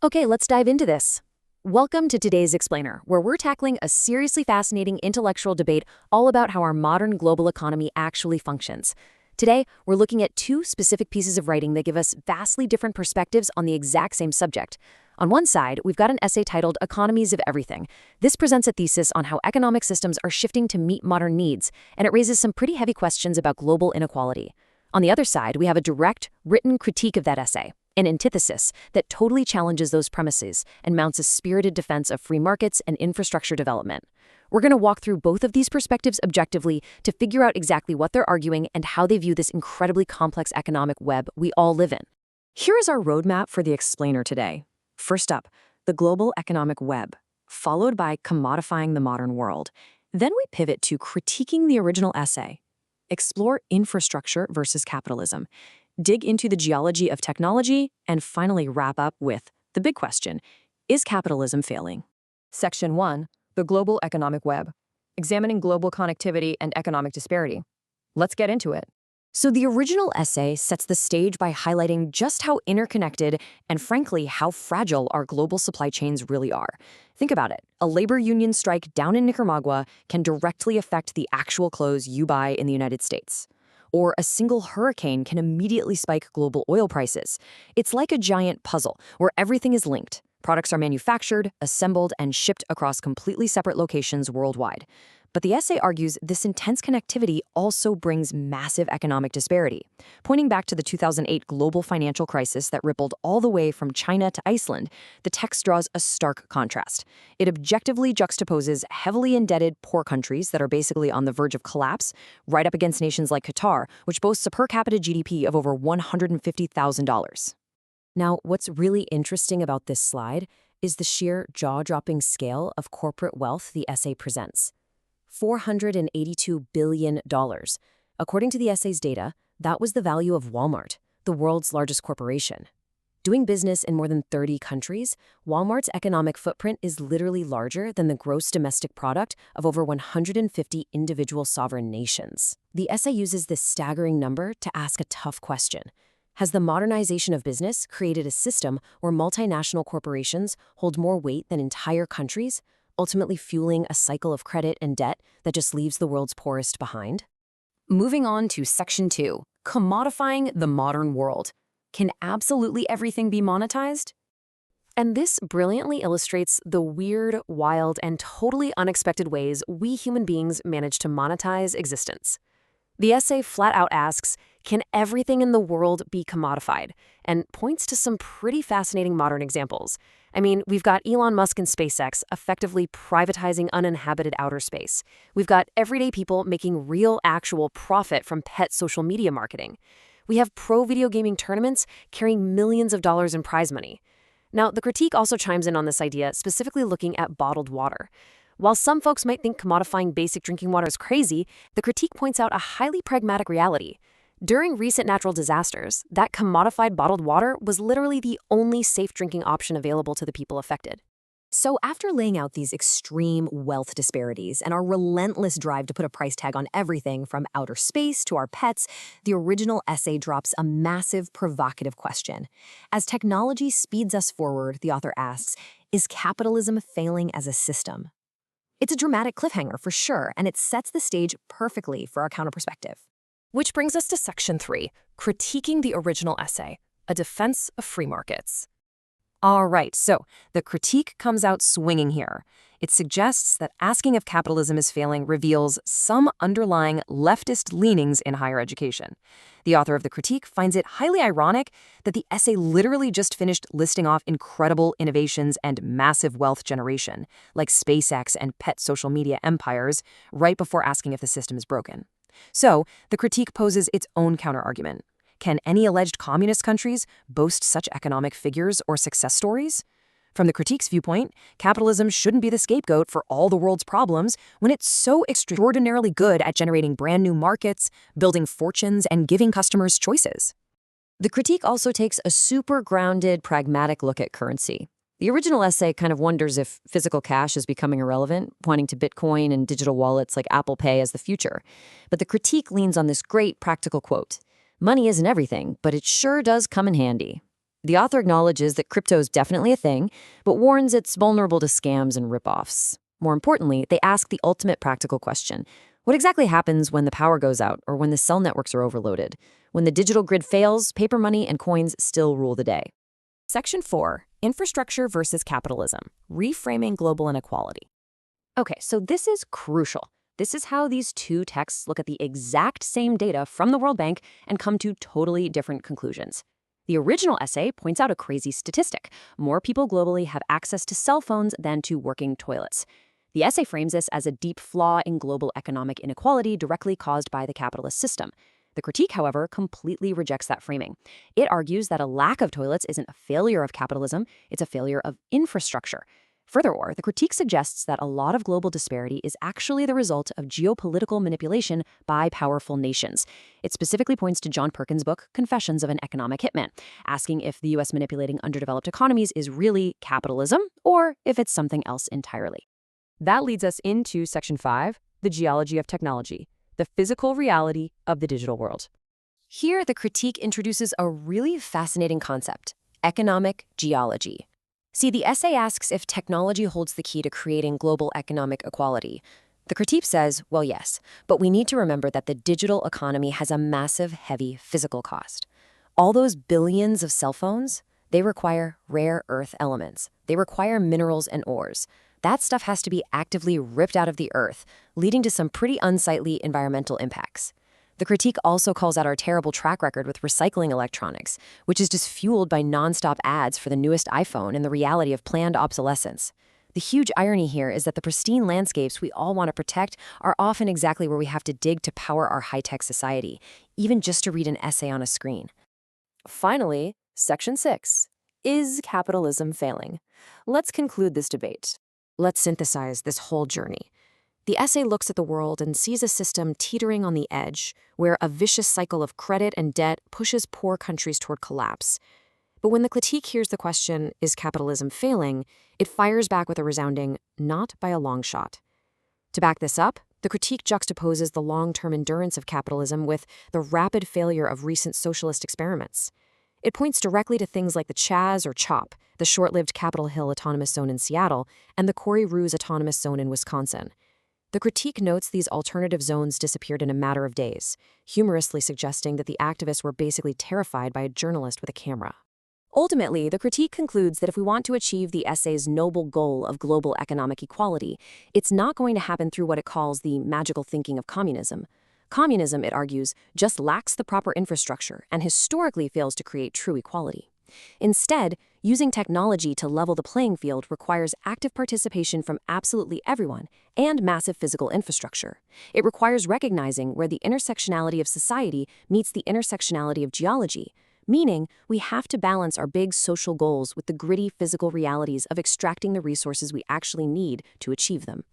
Okay, let's dive into this. Welcome to today's Explainer, where we're tackling a seriously fascinating intellectual debate all about how our modern global economy actually functions. Today, we're looking at two specific pieces of writing that give us vastly different perspectives on the exact same subject. On one side, we've got an essay titled Economies of Everything. This presents a thesis on how economic systems are shifting to meet modern needs, and it raises some pretty heavy questions about global inequality. On the other side, we have a direct, written critique of that essay, an antithesis that totally challenges those premises and mounts a spirited defense of free markets and infrastructure development. We're going to walk through both of these perspectives objectively to figure out exactly what they're arguing and how they view this incredibly complex economic web we all live in. Here is our roadmap for the Explainer today. First up, the global economic web, followed by commodifying the modern world. Then we pivot to critiquing the original essay, explore infrastructure versus capitalism, dig into the geology of technology, and finally wrap up with the big question: is capitalism failing? Section 1, the global economic web, examining global connectivity and economic disparity. Let's get into it. So the original essay sets the stage by highlighting just how interconnected and, frankly, how fragile our global supply chains really are. Think about it. A labor union strike down in Nicaragua can directly affect the actual clothes you buy in the United States. Or a single hurricane can immediately spike global oil prices. It's like a giant puzzle where everything is linked. Products are manufactured, assembled, and shipped across completely separate locations worldwide. But the essay argues this intense connectivity also brings massive economic disparity. Pointing back to the 2008 global financial crisis that rippled all the way from China to Iceland, the text draws a stark contrast. It objectively juxtaposes heavily indebted poor countries that are basically on the verge of collapse right up against nations like Qatar, which boasts a per capita GDP of over $150,000. Now, what's really interesting about this slide is the sheer jaw-dropping scale of corporate wealth the essay presents. $482 billion. According to the essay's data, that was the value of Walmart, the world's largest corporation. Doing business in more than 30 countries, Walmart's economic footprint is literally larger than the gross domestic product of over 150 individual sovereign nations. The essay uses this staggering number to ask a tough question. Has the modernization of business created a system where multinational corporations hold more weight than entire countries, ultimately fueling a cycle of credit and debt that just leaves the world's poorest behind? Moving on to Section 2, commodifying the modern world. Can absolutely everything be monetized? And this brilliantly illustrates the weird, wild, and totally unexpected ways we human beings manage to monetize existence. The essay flat out asks, can everything in the world be commodified? And points to some pretty fascinating modern examples. I mean, we've got Elon Musk and SpaceX effectively privatizing uninhabited outer space. We've got everyday people making real, actual profit from pet social media marketing. We have pro video gaming tournaments carrying millions of dollars in prize money. Now, the critique also chimes in on this idea, specifically looking at bottled water. While some folks might think commodifying basic drinking water is crazy, the critique points out a highly pragmatic reality. During recent natural disasters, that commodified bottled water was literally the only safe drinking option available to the people affected. So after laying out these extreme wealth disparities and our relentless drive to put a price tag on everything from outer space to our pets, the original essay drops a massive provocative question. As technology speeds us forward, the author asks, is capitalism failing as a system? It's a dramatic cliffhanger for sure, and it sets the stage perfectly for our counterperspective. Which brings us to Section 3, critiquing the original essay, a defense of free markets. All right, so the critique comes out swinging here. It suggests that asking if capitalism is failing reveals some underlying leftist leanings in higher education. The author of the critique finds it highly ironic that the essay literally just finished listing off incredible innovations and massive wealth generation, like SpaceX and pet social media empires, right before asking if the system is broken. So, the critique poses its own counterargument. Can any alleged communist countries boast such economic figures or success stories? From the critique's viewpoint, capitalism shouldn't be the scapegoat for all the world's problems when it's so extraordinarily good at generating brand new markets, building fortunes, and giving customers choices. The critique also takes a super grounded, pragmatic look at currency. The original essay kind of wonders if physical cash is becoming irrelevant, pointing to Bitcoin and digital wallets like Apple Pay as the future. But the critique leans on this great practical quote: "Money isn't everything, but it sure does come in handy." The author acknowledges that crypto is definitely a thing, but warns it's vulnerable to scams and ripoffs. More importantly, they ask the ultimate practical question. What exactly happens when the power goes out or when the cell networks are overloaded? When the digital grid fails, paper money and coins still rule the day. Section 4, Infrastructure versus Capitalism, Reframing Global Inequality. Okay, so this is crucial. This is how these two texts look at the exact same data from the World Bank and come to totally different conclusions. The original essay points out a crazy statistic. More people globally have access to cell phones than to working toilets. The essay frames this as a deep flaw in global economic inequality directly caused by the capitalist system. The critique, however, completely rejects that framing. It argues that a lack of toilets isn't a failure of capitalism, it's a failure of infrastructure. Furthermore, the critique suggests that a lot of global disparity is actually the result of geopolitical manipulation by powerful nations. It specifically points to John Perkins' book, Confessions of an Economic Hitman, asking if the U.S. manipulating underdeveloped economies is really capitalism or if it's something else entirely. That leads us into Section 5, the geology of technology, the physical reality of the digital world. Here, the critique introduces a really fascinating concept, economic geology. See, the essay asks if technology holds the key to creating global economic equality. The critique says, well, yes, but we need to remember that the digital economy has a massive, heavy physical cost. All those billions of cell phones, they require rare earth elements. They require minerals and ores. That stuff has to be actively ripped out of the earth, leading to some pretty unsightly environmental impacts. The critique also calls out our terrible track record with recycling electronics, which is just fueled by nonstop ads for the newest iPhone and the reality of planned obsolescence. The huge irony here is that the pristine landscapes we all want to protect are often exactly where we have to dig to power our high-tech society, even just to read an essay on a screen. Finally, Section 6. Is capitalism failing? Let's conclude this debate. Let's synthesize this whole journey. The essay looks at the world and sees a system teetering on the edge, where a vicious cycle of credit and debt pushes poor countries toward collapse. But when the critique hears the question, is capitalism failing, it fires back with a resounding, not by a long shot. To back this up, the critique juxtaposes the long-term endurance of capitalism with the rapid failure of recent socialist experiments. It points directly to things like the Chaz or CHOP, the short-lived Capitol Hill Autonomous Zone in Seattle, and the Corey Ruse Autonomous Zone in Wisconsin. The critique notes these alternative zones disappeared in a matter of days, humorously suggesting that the activists were basically terrified by a journalist with a camera. Ultimately, the critique concludes that if we want to achieve the essay's noble goal of global economic equality, it's not going to happen through what it calls the magical thinking of communism. Communism, it argues, just lacks the proper infrastructure and historically fails to create true equality. Instead, using technology to level the playing field requires active participation from absolutely everyone and massive physical infrastructure. It requires recognizing where the intersectionality of society meets the intersectionality of geology, meaning we have to balance our big social goals with the gritty physical realities of extracting the resources we actually need to achieve them.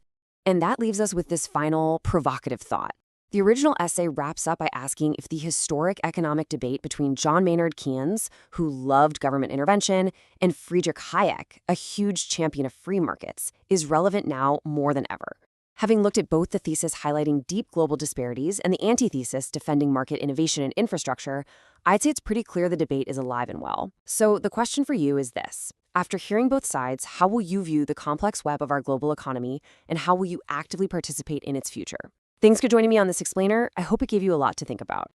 And that leaves us with this final provocative thought. The original essay wraps up by asking if the historic economic debate between John Maynard Keynes, who loved government intervention, and Friedrich Hayek, a huge champion of free markets, is relevant now more than ever. Having looked at both the thesis highlighting deep global disparities and the antithesis defending market innovation and infrastructure, I'd say it's pretty clear the debate is alive and well. So the question for you is this. After hearing both sides, how will you view the complex web of our global economy, and how will you actively participate in its future? Thanks for joining me on this explainer. I hope it gave you a lot to think about.